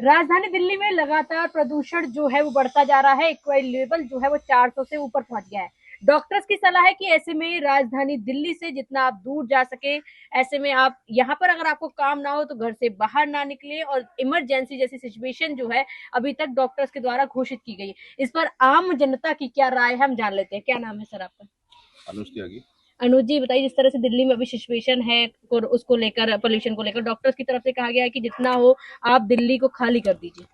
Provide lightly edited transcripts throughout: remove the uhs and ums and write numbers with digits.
राजधानी दिल्ली में लगातार प्रदूषण जो है वो बढ़ता जा रहा है। एक्वाई लेवल जो है वो 400 से ऊपर पहुंच गया है। डॉक्टर्स की सलाह है कि ऐसे में राजधानी दिल्ली से जितना आप दूर जा सके, ऐसे में आप यहाँ पर अगर आपको काम ना हो तो घर से बाहर ना निकले, और इमरजेंसी जैसी सिचुएशन जो है अभी तक डॉक्टर्स के द्वारा घोषित की गई है। इस पर आम जनता की क्या राय है, हम जान लेते हैं। क्या नाम है सर आपका? अनुज त्यागी। अनुज जी, बताइए, जिस तरह से दिल्ली में अभी सिचुएशन है उसको लेकर, पोल्यूशन को लेकर डॉक्टर्स की तरफ से कहा गया है कि जितना हो आप दिल्ली को खाली कर दीजिए।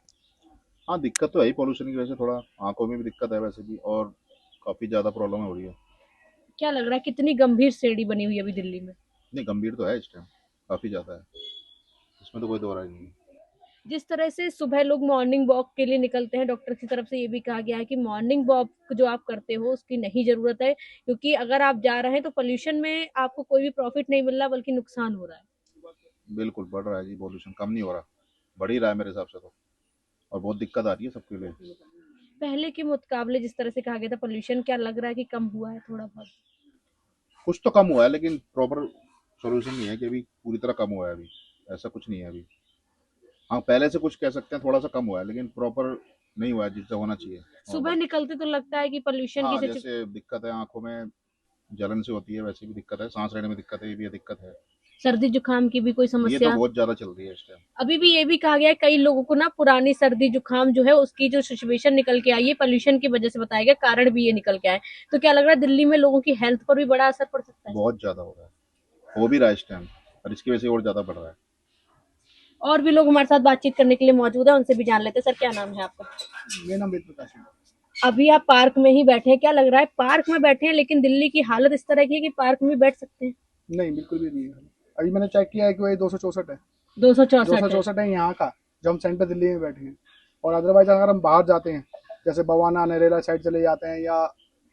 हाँ, दिक्कत तो है ही पॉल्यूशन की वजह से, थोड़ा आंखों में भी दिक्कत है वैसे भी, और काफ़ी ज़्यादा प्रॉब्लम हो रही है। क्या लग रहा है कितनी गंभीर श्रेणी बनी हुई है अभी दिल्ली में? नहीं, गंभीर तो है इस टाइम, काफ़ी ज़्यादा है, इसमें तो कोई दो राय नहीं है। जिस तरह से सुबह लोग मॉर्निंग वॉक के लिए निकलते हैं, डॉक्टर की तरफ से ये भी कहा गया है कि मॉर्निंग वॉक जो आप करते हो उसकी नहीं जरूरत है, क्योंकि अगर आप जा रहे हैं तो पोल्यूशन में आपको कोई भी प्रॉफिट नहीं मिल रहा बल्कि नुकसान हो रहा है। बिल्कुल बढ़ रहा है जी, पॉल्यूशन कम नहीं हो रहा, बढ़ ही रहा है मेरे हिसाब से तो, और बहुत दिक्कत आ रही है सबके लिए। पहले के मुकाबले जिस तरह से कहा गया था पोल्यूशन, क्या लग रहा है कि कम हुआ है थोड़ा बहुत? कुछ तो कम हुआ है, लेकिन प्रॉपर सोल्यूशन नहीं है कि अभी पूरी तरह कम हुआ है, अभी ऐसा कुछ नहीं है अभी। हाँ, पहले से कुछ कह सकते हैं, थोड़ा सा कम हुआ है, लेकिन प्रॉपर नहीं हुआ है जिससे होना चाहिए सुबह नॉर्मल। निकलते तो लगता है कि पोल्यूशन की हाँ, जैसे दिक्कत है आंखों में, जलन से होती है, वैसे भी दिक्कत है, सांस लेने में दिक्कत है, ये भी दिक्कत है। सर्दी जुकाम की भी कोई ये तो समस्या? बहुत ज़्यादा चल रही है इस टाइम। अभी भी ये भी कहा गया है कई लोगों को ना पुरानी सर्दी जुकाम जो है उसकी जो सिचुएशन निकल के आई है पोल्यूशन की वजह से, बताया गया कारण भी ये निकल के आए। तो क्या लग रहा है दिल्ली में लोगों की हेल्थ पर भी बड़ा असर पड़ सकता है? बहुत ज़्यादा हो रहा है, हो भी रहा है इस टाइम, और इसकी वजह से और ज़्यादा बढ़ रहा है। और भी लोग हमारे साथ बातचीत करने के लिए मौजूद है, उनसे भी जान लेते हैं। सर, क्या नाम है आपका? मेरा नाम वेद प्रकाश है। अभी आप पार्क में ही बैठे हैं, क्या लग रहा है पार्क में बैठे हैं लेकिन दिल्ली की हालत इस तरह की है कि पार्क में भी बैठ सकते हैं? नहीं, बिल्कुल भी नहीं है। अभी मैंने चेक किया है कि वही 264 है। 264 है। 264 है यहाँ का, जो हम सेंटर दिल्ली में बैठे हैं। और अदरवाइज अगर हम बाहर जाते हैं, जैसे बवाना नरेला साइड चले जाते हैं या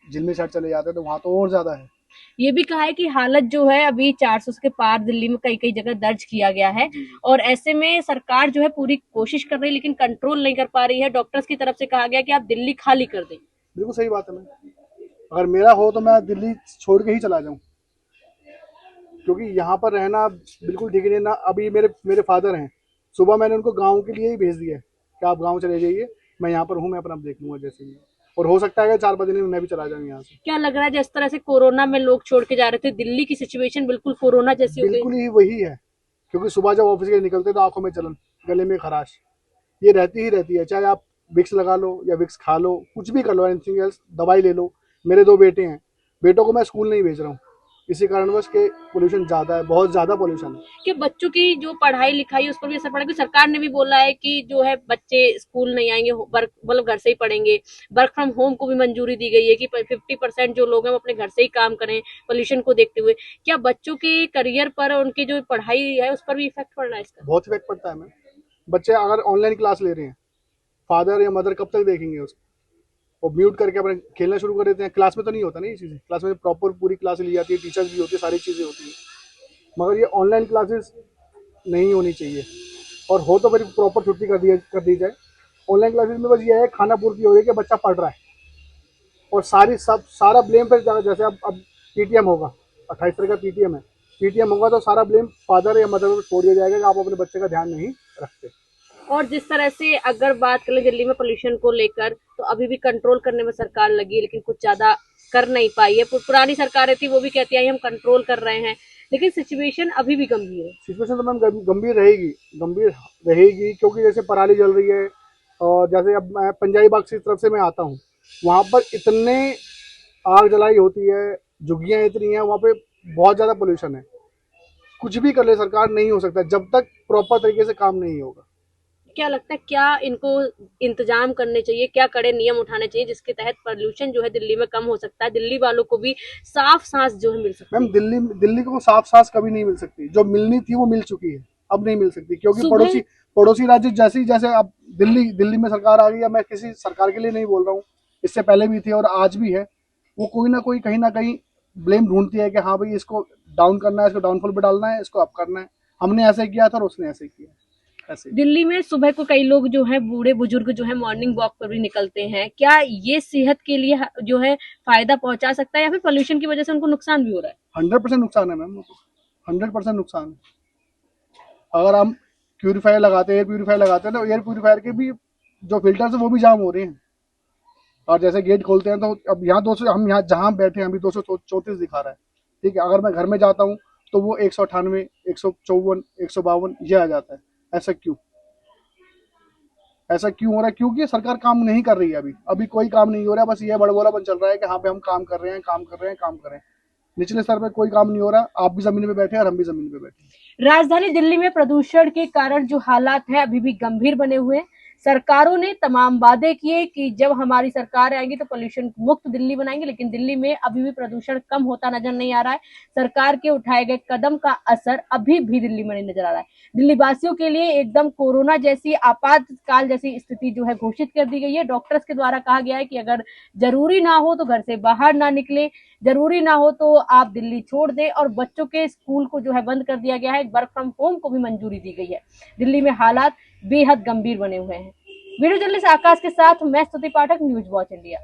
झिलमी साइड चले जाते हैं, तो वहाँ तो और ज़्यादा है। ये भी कहा है कि हालत जो है अभी 400 के पार दिल्ली में कई कई जगह दर्ज किया गया है, और ऐसे में सरकार जो है पूरी कोशिश कर रही है लेकिन कंट्रोल नहीं कर पा रही है। डॉक्टर्स की तरफ से कहा गया कि आप दिल्ली खाली कर दें। बिल्कुल सही बात है। मैं, अगर मेरा हो तो मैं दिल्ली छोड़ के ही चला जाऊँ, क्योंकि यहाँ पर रहना बिल्कुल ठीक नहीं ना। अभी मेरे मेरे फादर हैं, सुबह मैंने उनको गाँव के लिए ही भेज दिया है कि आप गाँव चले जाइए, मैं यहाँ पर हूँ, मैं अपना देख लूँगा जैसे ही। और हो सकता है कि 4-5 दिन में मैं भी चला जाऊँ यहाँ से। क्या लग रहा है जिस तरह से कोरोना में लोग छोड़ के जा रहे थे, दिल्ली की सिचुएशन बिल्कुल कोरोना जैसी हो गई? बिल्कुल ही वही है, क्योंकि सुबह जब ऑफिस के निकलते तो आंखों में जलन, गले में खराश, ये रहती ही रहती है। चाहे आप विक्स लगा लो या विक्स खा लो, कुछ भी कर लो, एनीथिंग एल्स, दवाई ले लो। मेरे 2 बेटे हैं, बेटों को मैं स्कूल नहीं भेज रहा हूँ इसी कारणवश के पोल्यूशन ज़्यादा है, बहुत ज़्यादा पोल्यूशन है। कि बच्चों की जो पढ़ाई लिखाई उस पर भी असर पड़ेगा? सरकार ने भी बोला है कि जो है बच्चे स्कूल नहीं आएंगे, वर्क मतलब घर से ही पढ़ेंगे। वर्क फ्रॉम होम को भी मंजूरी दी गई है कि 50% जो लोग हैं वो अपने घर से ही काम करें पोल्यूशन को देखते हुए। क्या बच्चों के करियर पर, उनकी जो पढ़ाई है उस पर भी इफेक्ट पड़ रहा है इसका? बहुत इफेक्ट पड़ता है मैम। बच्चे अगर ऑनलाइन क्लास ले रहे हैं, फादर या मदर कब तक देखेंगे उसको? वो म्यूट करके अपने खेलना शुरू कर देते हैं। क्लास में तो नहीं होता ना ये चीज़ें, क्लास में प्रॉपर पूरी क्लास ली जाती है, टीचर्स भी होती है, सारी चीज़ें होती है। मगर ये ऑनलाइन क्लासेस नहीं होनी चाहिए, और हो तो फिर प्रॉपर छुट्टी कर दी जाए। ऑनलाइन क्लासेस में बस ये है, खाना पूर्ति हो रही है कि बच्चा पढ़ रहा है, और सारा ब्लेम फिर जैसे अब पीटीएम होगा, 28 तारीख का पीटीएम है, पीटीएम होगा तो सारा ब्लेम फादर या मदर को छोड़ दिया जाएगा कि आप अपने बच्चे का ध्यान नहीं रखते। और जिस तरह से अगर बात करें दिल्ली में पोल्यूशन को लेकर, तो अभी भी कंट्रोल करने में सरकार लगी है लेकिन कुछ ज्यादा कर नहीं पाई है। पुरानी सरकारें थी वो भी कहती है हम कंट्रोल कर रहे हैं, लेकिन सिचुएशन अभी भी गंभीर है। सिचुएशन तो मैम गंभीर रहेगी, क्योंकि जैसे पराली जल रही है, और जैसे अब मैं पंजाबी बाग की तरफ से मैं आता हूँ, वहाँ पर इतने आग जलाई होती है, झुग्गियाँ इतनी हैं, वहाँ पे बहुत ज़्यादा पोल्यूशन है। कुछ भी कर ले सरकार, नहीं हो सकता जब तक प्रॉपर तरीके से काम नहीं होगा। क्या लगता है क्या इनको इंतजाम करने चाहिए, क्या कड़े नियम उठाने चाहिए जिसके तहत पोल्यूशन जो है दिल्ली में कम हो सकता है, दिल्ली वालों को भी साफ सांस जो है मिल सकती मैम, है? दिल्ली को साफ सांस कभी नहीं मिल सकती, जो मिलनी थी वो मिल चुकी है, अब नहीं मिल सकती, क्योंकि सुबह पड़ोसी राज्य जैसे जैसे अब दिल्ली में सरकार आ गई है। मैं किसी सरकार के लिए नहीं बोल रहा हूँ, इससे पहले भी थी और आज भी है, वो कोई ना कोई कहीं ना कहीं ब्लेम ढूंढती है कि हाँ भाई, इसको डाउन करना है, इसको डाउनफॉल पे डालना है, इसको अप करना है। हमने ऐसे किया था और उसने ऐसे किया, ऐसे। दिल्ली में सुबह को कई लोग जो है बूढ़े बुजुर्ग जो है मॉर्निंग वॉक पर भी निकलते हैं, क्या ये सेहत के लिए जो है फायदा पहुंचा सकता है या फिर पोल्यूशन की वजह से उनको नुकसान भी हो रहा है? 100% नुकसान है मैम, 100% नुकसान है। अगर हम प्यूरीफायर लगाते हैं, एयर प्यूरीफायर लगाते हैं, तो एयर प्यूरीफायर के भी जो फिल्टर्स है वो भी जाम हो रहे हैं। और जैसे गेट खोलते हैं तो अब यहाँ 200, हम यहाँ जहाँ बैठे हैं अभी 234 दिखा रहा है, ठीक है। अगर मैं घर में जाता हूँ तो वो 198, 154, 152 ये आ जाता है। ऐसा क्यों? ऐसा क्यों हो रहा है? क्योंकि सरकार काम नहीं कर रही है। अभी कोई काम नहीं हो रहा है, बस ये बड़बोलापन चल रहा है कि हाँ पे हम काम कर रहे हैं, काम कर रहे हैं, काम कर रहे हैं। निचले स्तर पे कोई काम नहीं हो रहा। आप भी जमीन पे बैठे हैं और हम भी जमीन पे बैठे हैं। राजधानी दिल्ली में प्रदूषण के कारण जो हालात है अभी भी गंभीर बने हुए हैं। सरकारों ने तमाम वादे किए कि जब हमारी सरकार आएगी तो पोल्यूशन मुक्त दिल्ली बनाएंगे, लेकिन दिल्ली में अभी भी प्रदूषण कम होता नजर नहीं आ रहा है। सरकार के उठाए गए कदम का असर अभी भी दिल्ली में नहीं नजर आ रहा है। दिल्ली वासियों के लिए एकदम कोरोना जैसी आपातकाल जैसी स्थिति जो है घोषित कर दी गई है। डॉक्टर्स के द्वारा कहा गया है कि अगर जरूरी ना हो तो घर से बाहर ना निकले, जरूरी ना हो तो आप दिल्ली छोड़ दें, और बच्चों के स्कूल को जो है बंद कर दिया गया है। वर्क फ्रॉम होम को भी मंजूरी दी गई है। दिल्ली में हालात बेहद गंभीर बने हुए हैं। वीडियो जर्नलिस्ट आकाश के साथ मैं स्तुति पाठक, न्यूज वॉच इंडिया।